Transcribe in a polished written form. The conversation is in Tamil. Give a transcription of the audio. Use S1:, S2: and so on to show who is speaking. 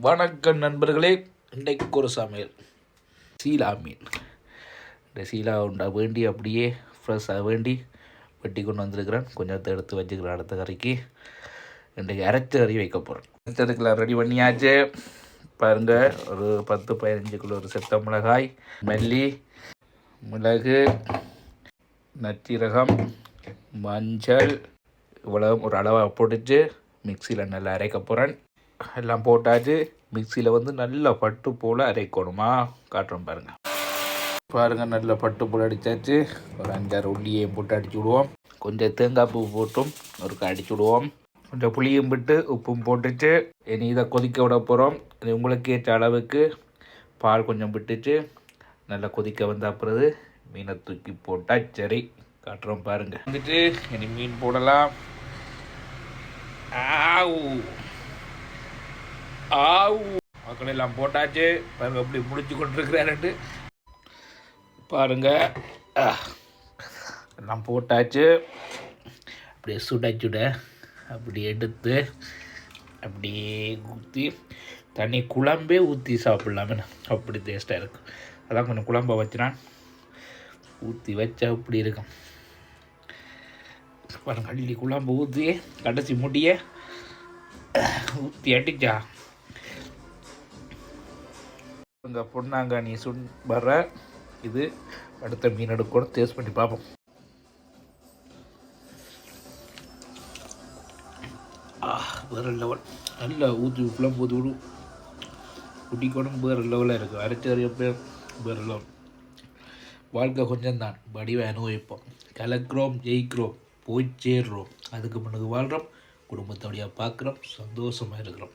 S1: வணக்கம் நண்பர்களே, இன்றைக்கு ஒரு சமையல் சீலா மீன். இந்த சீலா உண்டா வேண்டி அப்படியே ஃப்ரெஷ்ஷாக வேண்டி வெட்டி கொண்டு வந்திருக்கிறேன். கொஞ்சத்தை எடுத்து வச்சுக்கிறேன். அடுத்த கறிக்கு இன்றைக்கு அரைச்ச கறி வைக்க போகிறேன். அரைச்சதுக்கெல்லாம் ரெடி பண்ணியாச்சு. பாருங்கள், ஒரு 10-15 கிலோ ஒரு செத்த மிளகாய், மல்லி, மிளகு, நச்சீரகம், மஞ்சள், இவ்வளவு ஒரு அளவாக போட்டுச்சு மிக்சியில் நல்லா அரைக்க போகிறேன். எல்லாம் போட்டாச்சு. மிக்சியில் நல்லா பட்டு போல் அரைக்கணுமா காட்டுறோம் பாருங்கள். நல்லா பட்டு போல் அடித்தாச்சு. ஒரு 5-6 உள்ளியையும் போட்டு அடிச்சு விடுவோம். கொஞ்சம் தேங்காய் பூ போட்டும் ஒரு அடிச்சு விடுவோம். கொஞ்சம் புளியும் விட்டு உப்பும் போட்டுச்சு. இனி இதை கொதிக்க விட போகிறோம். இனி உங்களுக்கு ஏற்ற அளவுக்கு பால் கொஞ்சம் விட்டுச்சு. நல்லா கொதிக்க வந்த அப்புறம் மீனை தூக்கி போட்டால் சரி. காட்டுறோம் பாருங்கள். வந்துட்டு இனி மீன் போடலாம். மக்கள் எல்லாம் போட்டாச்சு. பாருங்க அப்படி முடிச்சு கொண்டிருக்கிறாரு. பாருங்க, எல்லாம் போட்டாச்சு. அப்படியே சுட சுட அப்படி எடுத்து அப்படியே ஊற்றி தண்ணி குழம்பே ஊற்றி சாப்பிட்லாமே. அப்படி டேஸ்ட்டாக இருக்கும். அதான் கொஞ்சம் குழம்ப வச்சுனான் ஊற்றி வச்சா அப்படி இருக்கும். பாருங்க, அள்ளி குழம்பு ஊற்றி கடைசி முடிய ஊற்றி அடிச்சா இங்கே பொன்னாங்கானி வர்ற இது. அடுத்த மீன் எடுக்கணும், டேஸ்ட் பண்ணி பார்ப்போம். வேறு லெவல். நல்லா ஊற்றி உப்புலாம் ஊற்றி விடும் குட்டிக்கணும். வேறு லெவலாக இருக்கும். அரைச்சறிய பேர் வேறு லெவல். வாழ்க்கை கொஞ்சம் தான், வடிவை அனுபவிப்போம். கலக்கிறோம், ஜெயிக்கிறோம், போய் சேர்றோம். அதுக்கு முன்னுக்கு வாழ்கிறோம், குடும்பத்தோடைய பார்க்குறோம், சந்தோஷமாக இருக்கிறோம்.